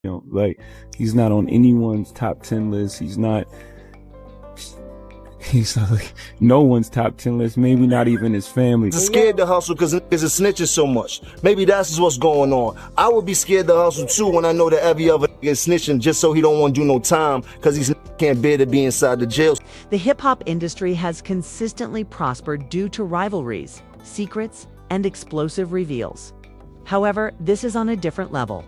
him. Like, he's not on anyone's top 10 list. He's not like no one's top 10 list, maybe not even his family. He's scared to hustle because niggas is snitching so much. Maybe that's what's going on. I would be scared to hustle too when I know that every other nigga is snitching just so he don't want to do no time because he can't bear to be inside the jail. The hip-hop industry has consistently prospered due to rivalries, secrets, and explosive reveals. However, this is on a different level.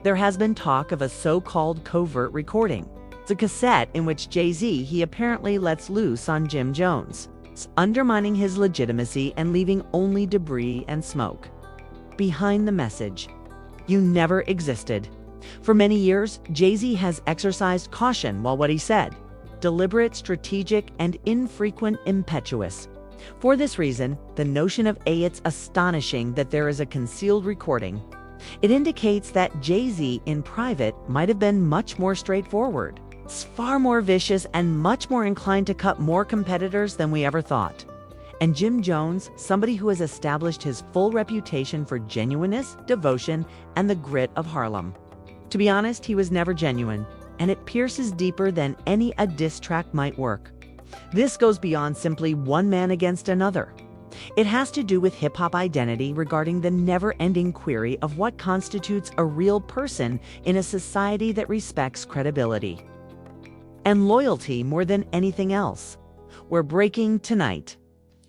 There has been talk of a so-called covert recording. It's a cassette in which Jay-Z he apparently lets loose on Jim Jones, undermining his legitimacy and leaving only debris and smoke. Behind the message, "You never existed." For many years, Jay-Z has exercised caution while what he said, deliberate, strategic, and infrequent impetuous. For this reason, the notion of it's astonishing that there is a concealed recording. It indicates that Jay-Z in private might have been much more straightforward. It's far more vicious and much more inclined to cut more competitors than we ever thought. And Jim Jones, somebody who has established his full reputation for genuineness, devotion, and the grit of Harlem. To be honest, he was never genuine, and it pierces deeper than any a diss track might work. This goes beyond simply one man against another. It has to do with hip-hop identity regarding the never-ending query of what constitutes a real person in a society that respects credibility and loyalty more than anything else. We're breaking tonight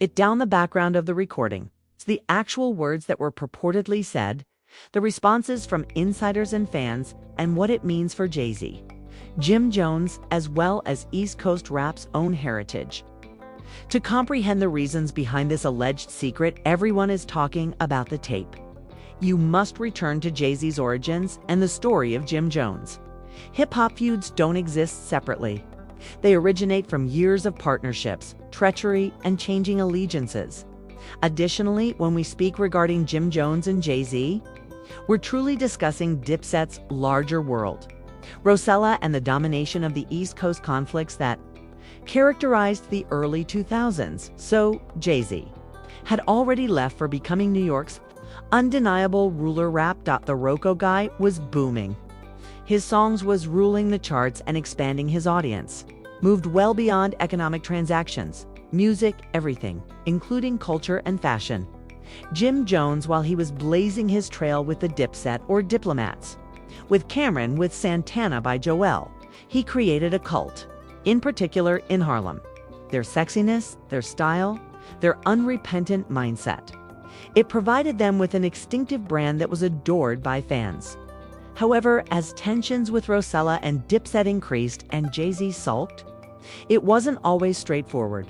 it down the background of the recording. It's the actual words that were purportedly said, the responses from insiders and fans, and what it means for Jay-Z, Jim Jones, as well as East Coast rap's own heritage. To comprehend the reasons behind this alleged secret, everyone is talking about the tape. You must return to Jay-Z's origins and the story of Jim Jones. Hip-hop feuds don't exist separately. They originate from years of partnerships, treachery, and changing allegiances. Additionally, when we speak regarding Jim Jones and Jay-Z, we're truly discussing Dipset's larger world. Rosella and the domination of the East Coast conflicts that characterized the early 2000s. So, Jay-Z had already left for becoming New York's undeniable ruler. Rap. The Rocco guy was booming. His songs was ruling the charts and expanding his audience, moved well beyond economic transactions, music, everything, including culture and fashion. Jim Jones, while he was blazing his trail with the Dipset or Diplomats, with Cameron with Santana by Joel, he created a cult, in particular in Harlem. Their sexiness, their style, their unrepentant mindset. It provided them with an instinctive brand that was adored by fans. However, as tensions with Rosella and Dipset increased and Jay-Z sulked, it wasn't always straightforward.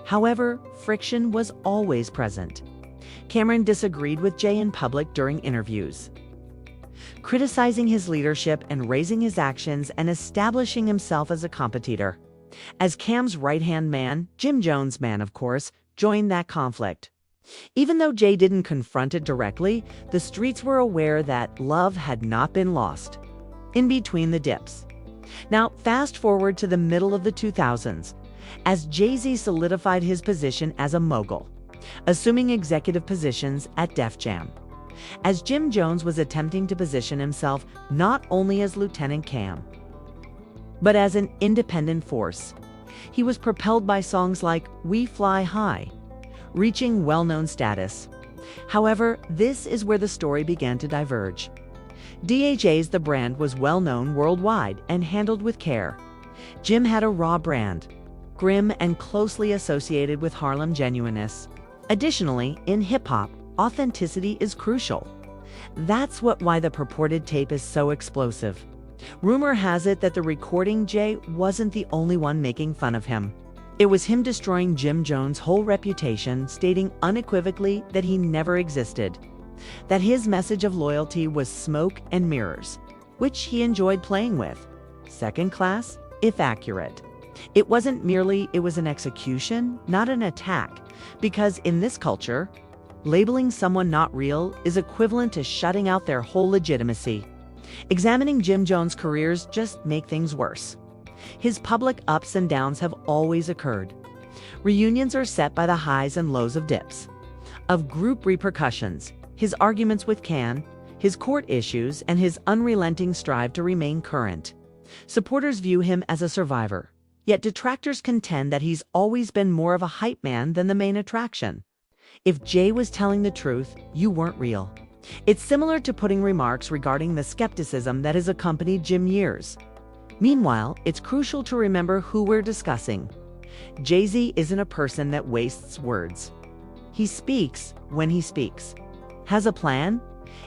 However, friction was always present. Cameron disagreed with Jay in public during interviews, criticizing his leadership and raising his actions and establishing himself as a competitor. As Cam's right-hand man, Jim Jones' man, of course, joined that conflict. Even though Jay didn't confront it directly, the streets were aware that love had not been lost in between the dips. Now, fast forward to the middle of the 2000s, as Jay-Z solidified his position as a mogul, assuming executive positions at Def Jam, as Jim Jones was attempting to position himself not only as Lieutenant Cam, but as an independent force. He was propelled by songs like We Fly High, reaching well-known status. However, this is where the story began to diverge. DHA's The Brand was well-known worldwide and handled with care. Jim had a raw brand, grim and closely associated with Harlem genuineness. Additionally, in hip-hop, authenticity is crucial. That's why the purported tape is so explosive. Rumor has it that the recording Jay wasn't the only one making fun of him. It was him destroying Jim Jones' whole reputation, stating unequivocally that he never existed, that his message of loyalty was smoke and mirrors, which he enjoyed playing with. Second class, if accurate. It wasn't merely, it was an execution, not an attack, because in this culture, labeling someone not real is equivalent to shutting out their whole legitimacy. Examining Jim Jones' careers just make things worse. His public ups and downs have always occurred. Reunions are set by the highs and lows of dips, of group repercussions, his arguments with Can, his court issues, and his unrelenting strive to remain current. Supporters view him as a survivor, yet detractors contend that he's always been more of a hype man than the main attraction. If Jay was telling the truth, you weren't real. It's similar to putting remarks regarding the skepticism that has accompanied Jim years. Meanwhile, it's crucial to remember who we're discussing. Jay-Z isn't a person that wastes words. He speaks when he speaks. Has a plan?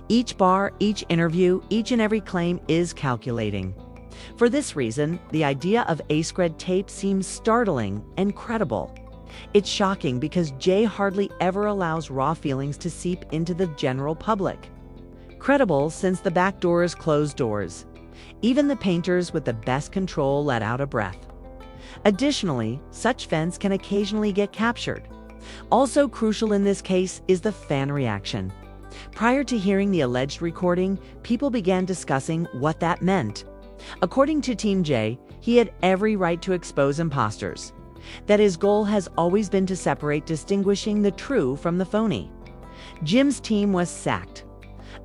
Each bar, each interview, each and every claim is calculating. For this reason, the idea of A-Scred tape seems startling and credible. It's shocking because Jay hardly ever allows raw feelings to seep into the general public. Credible since the back doors close doors. Even the painters with the best control let out a breath. Additionally, such fence can occasionally get captured. Also crucial in this case is the fan reaction. Prior to hearing the alleged recording, people began discussing what that meant. According to Team J, he had every right to expose imposters. That his goal has always been to separate distinguishing the true from the phony. Jim's team was sacked,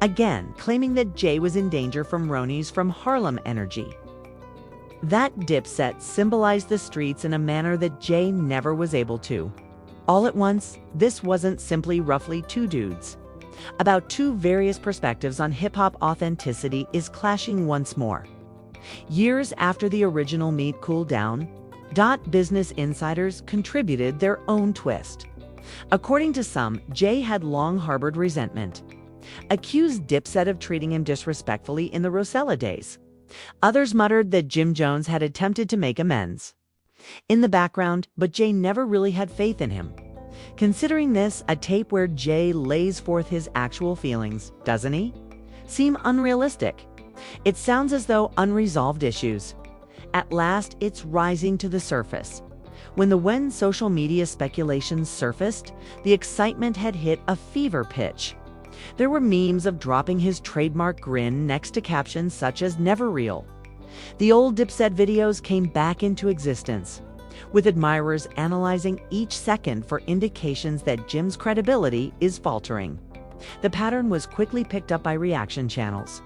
again claiming that Jay was in danger from Ronies from Harlem Energy. That dipset symbolized the streets in a manner that Jay never was able to. All at once, this wasn't simply roughly two dudes. About two various perspectives on hip-hop authenticity is clashing once more. Years after the original meet cooled down, Business insiders contributed their own twist. According to some, Jay had long harbored resentment. Accused Dipset of treating him disrespectfully in the Rosella days. Others muttered that Jim Jones had attempted to make amends. In the background, but Jay never really had faith in him. Considering this, a tape where Jay lays forth his actual feelings, doesn't he? Seem unrealistic. It sounds as though unresolved issues. At last, it's rising to the surface. When social media speculations surfaced, the excitement had hit a fever pitch. There were memes of dropping his trademark grin next to captions such as "Never Real." The old Dipset videos came back into existence, with admirers analyzing each second for indications that Jim's credibility is faltering. The pattern was quickly picked up by reaction channels,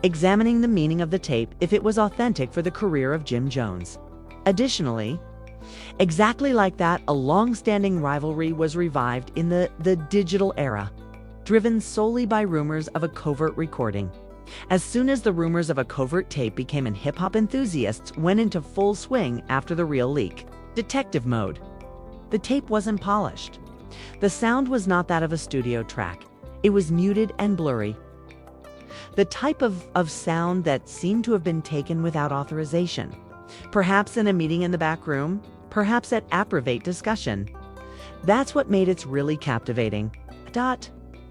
examining the meaning of the tape if it was authentic for the career of Jim Jones. Additionally, exactly like that, a long-standing rivalry was revived in the digital era, driven solely by rumors of a covert recording. As soon as the rumors of a covert tape became in, hip-hop enthusiasts went into full swing after the real leak. Detective mode. The tape wasn't polished. The sound was not that of a studio track. It was muted and blurry. The type of sound that seemed to have been taken without authorization. Perhaps in a meeting in the back room, perhaps at approbate discussion. That's what made it really captivating.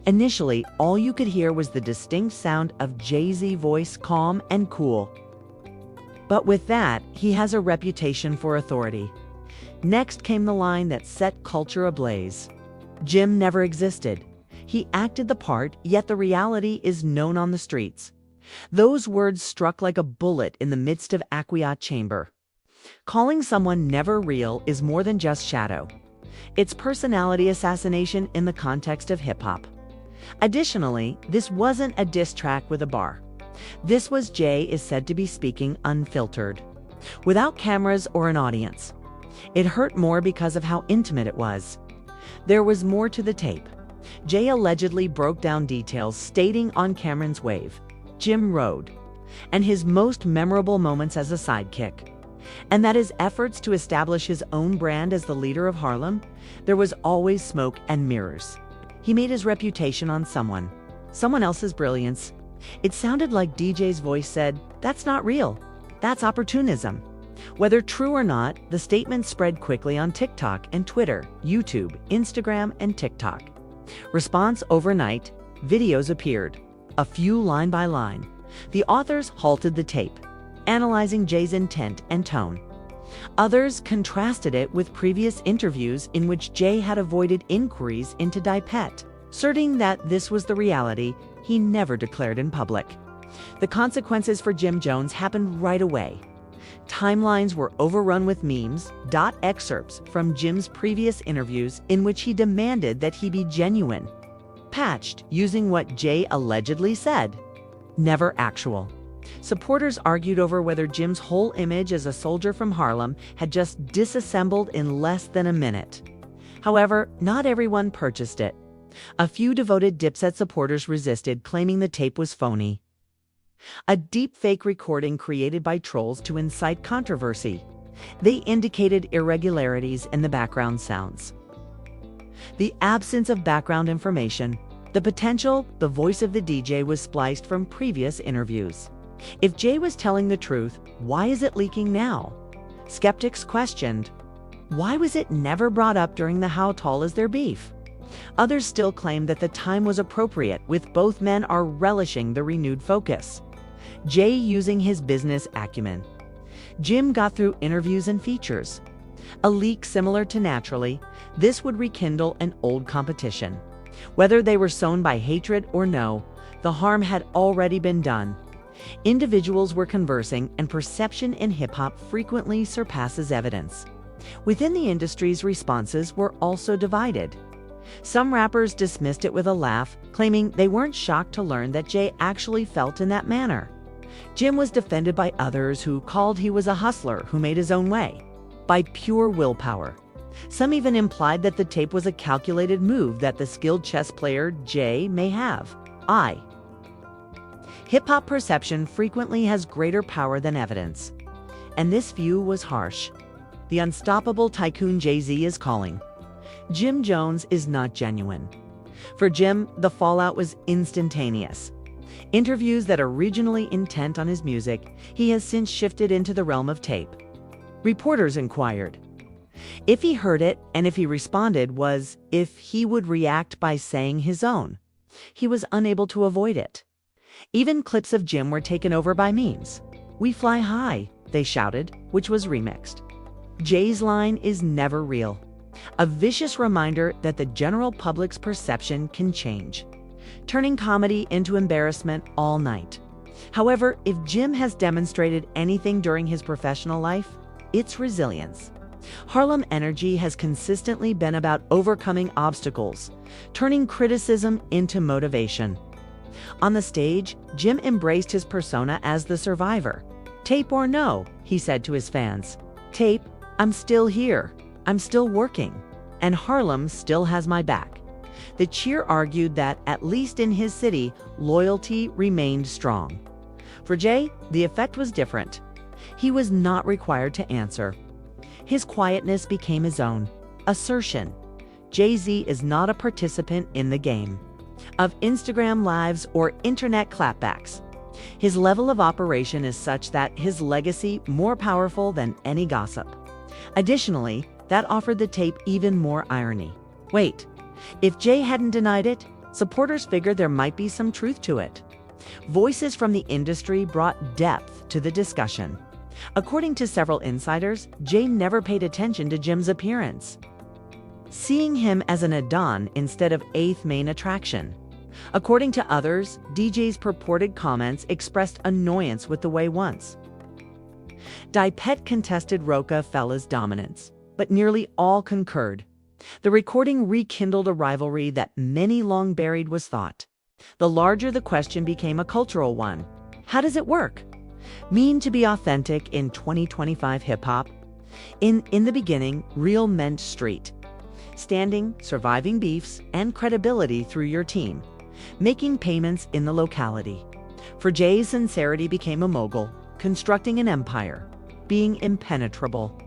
Initially, all you could hear was the distinct sound of Jay-Z voice, calm and cool. But with that, he has a reputation for authority. Next came the line that set culture ablaze. Jim never existed. He acted the part, yet the reality is known on the streets. Those words struck like a bullet in the midst of Aquia chamber. Calling someone never real is more than just shadow. It's personality assassination in the context of hip-hop. Additionally, this wasn't a diss track with a bar. This was Jay is said to be speaking unfiltered, without cameras or an audience. It hurt more because of how intimate it was. There was more to the tape. Jay allegedly broke down details, stating on Cameron's wave, Jim rode, and his most memorable moments as a sidekick, and that his efforts to establish his own brand as the leader of Harlem, there was always smoke and mirrors. He made his reputation on someone else's brilliance. It sounded like DJ's voice said, "That's not real. That's opportunism." Whether true or not, the statement spread quickly on TikTok and Twitter, YouTube, Instagram, and TikTok. Response overnight, videos appeared, a few line by line. The authors halted the tape, analyzing Jay's intent and tone. Others contrasted it with previous interviews in which Jay had avoided inquiries into Dipet, asserting that this was the reality he never declared in public. The consequences for Jim Jones happened right away. Timelines were overrun with memes, excerpts from Jim's previous interviews in which he demanded that he be genuine. patched using what Jay allegedly said. Never actual. Supporters argued over whether Jim's whole image as a soldier from Harlem had just disassembled in less than a minute. However, not everyone purchased it. A few devoted Dipset supporters resisted, claiming the tape was phony. A deep-fake recording created by trolls to incite controversy. They indicated irregularities in the background sounds. The absence of background information, the potential the voice of the DJ was spliced from previous interviews. If Jay was telling the truth, why is it leaking now? Skeptics questioned, why was it never brought up during the How Tall Is Their Beef? Others still claim that the time was appropriate, with both men are relishing the renewed focus. Jay using his business acumen. Jim got through interviews and features. A leak similar to Naturally, this would rekindle an old competition. Whether they were sown by hatred or no, the harm had already been done. Individuals were conversing, and perception in hip-hop frequently surpasses evidence. Within the industry's responses were also divided. Some rappers dismissed it with a laugh, claiming they weren't shocked to learn that Jay actually felt in that manner. Jim was defended by others who called he was a hustler who made his own way, by pure willpower. Some even implied that the tape was a calculated move that the skilled chess player Jay may have. Hip-hop perception frequently has greater power than evidence. And this view was harsh. The unstoppable tycoon Jay-Z is calling. Jim Jones is not genuine. For Jim, the fallout was instantaneous. Interviews that are regionally intent on his music, he has since shifted into the realm of tape. Reporters inquired if he heard it, and if he responded was if he would react by saying his own. He was unable to avoid it. Even clips of Jim were taken over by memes. "We fly high," they shouted, which was remixed. Jay's line is never real. A vicious reminder that the general public's perception can change, turning comedy into embarrassment all night. However, if Jim has demonstrated anything during his professional life, it's resilience. Harlem Energy has consistently been about overcoming obstacles, turning criticism into motivation. On the stage, Jim embraced his persona as the survivor. "Tape or no," he said to his fans. "Tape, I'm still here. I'm still working. And Harlem still has my back." The cheer argued that, at least in his city, loyalty remained strong. For Jay, the effect was different. He was not required to answer. His quietness became his own assertion. Jay-Z is not a participant in the game of Instagram lives or internet clapbacks. His level of operation is such that his legacy more powerful than any gossip. Additionally, that offered the tape even more irony. Wait, if Jay hadn't denied it, supporters figured there might be some truth to it. Voices from the industry brought depth to the discussion. According to several insiders, Jay never paid attention to Jim's appearance, seeing him as an add-on instead of eighth main attraction. According to others, DJ's purported comments expressed annoyance with the way once. Dipet contested Roca Fella's dominance, but nearly all concurred. The recording rekindled a rivalry that many long buried was thought. The larger the question became a cultural one. How does it work? Mean to be authentic in 2025 hip-hop? In the beginning, real meant street. Standing, surviving beefs, and credibility through your team. Making payments in the locality. For Jay, sincerity became a mogul, constructing an empire, being impenetrable,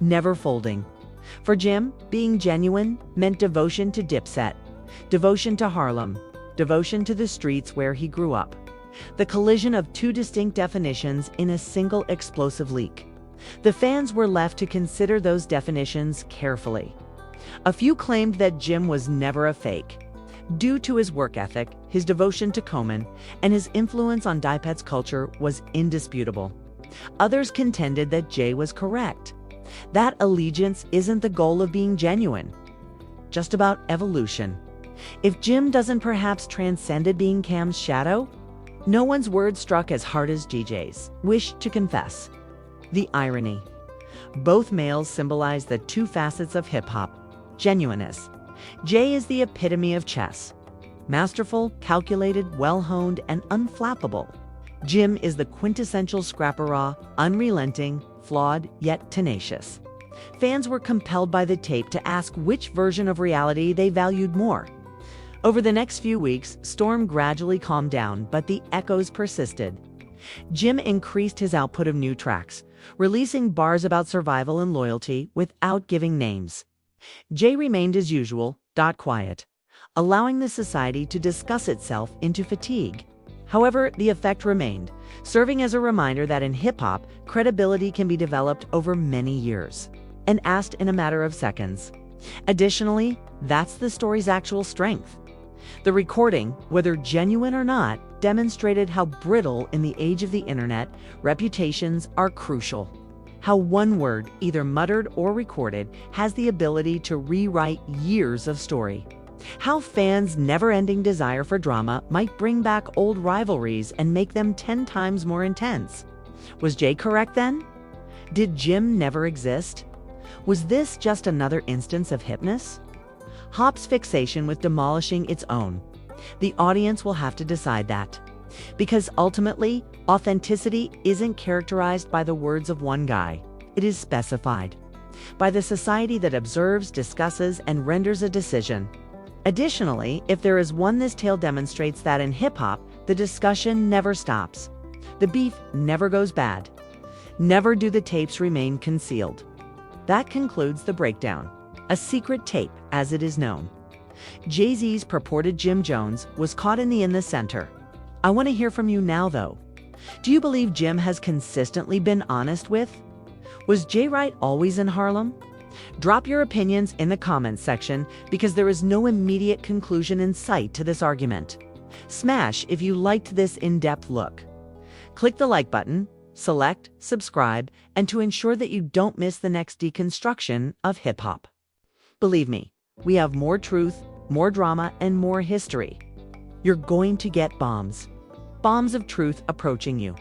never folding. For Jim, being genuine meant devotion to Dipset, devotion to Harlem, devotion to the streets where he grew up. The collision of two distinct definitions in a single explosive leak. The fans were left to consider those definitions carefully. A few claimed that Jim was never a fake, due to his work ethic, his devotion to Common, and his influence on Dipet's culture was indisputable. Others contended that Jay was correct. That allegiance isn't the goal of being genuine, just about evolution. If Jim doesn't perhaps transcended being Cam's shadow, no one's word struck as hard as DJ's wish to confess. The irony. Both males symbolize the two facets of hip-hop. Genuineness. Jay is the epitome of chess, Masterful, calculated, well-honed, and unflappable. Jim is the quintessential scrapper-raw, unrelenting, flawed, yet tenacious. Fans were compelled by the tape to ask which version of reality they valued more. Over the next few weeks, Storm gradually calmed down, but the echoes persisted. Jim increased his output of new tracks, releasing bars about survival and loyalty without giving names. Jay remained as usual, quiet, allowing the society to discuss itself into fatigue. However, the effect remained, serving as a reminder that in hip-hop, credibility can be developed over many years and asked in a matter of seconds. Additionally, that's the story's actual strength. The recording, whether genuine or not, demonstrated how brittle in the age of the internet reputations are crucial. How one word, either muttered or recorded, has the ability to rewrite years of story. How fans' never-ending desire for drama might bring back old rivalries and make them 10 times more intense. Was Jay correct then? Did Jim never exist? Was this just another instance of hipness? Hop's fixation with demolishing its own. The audience will have to decide that. Because ultimately, authenticity isn't characterized by the words of one guy. It is specified by the society that observes, discusses, and renders a decision. Additionally, if there is one, this tale demonstrates that in hip-hop, the discussion never stops. The beef never goes bad. Never do the tapes remain concealed. That concludes the breakdown. A secret tape, as it is known. Jay-Z's purported Jim Jones was caught in the center. I want to hear from you now, though. Do you believe Jim has consistently been honest with? Was Jay Wright always in Harlem? Drop your opinions in the comments section because there is no immediate conclusion in sight to this argument. Smash if you liked this in-depth look. Click the like button, select, subscribe, and to ensure that you don't miss the next deconstruction of hip-hop. Believe me, we have more truth, more drama, and more history. You're going to get bombs. Bombs of truth approaching you.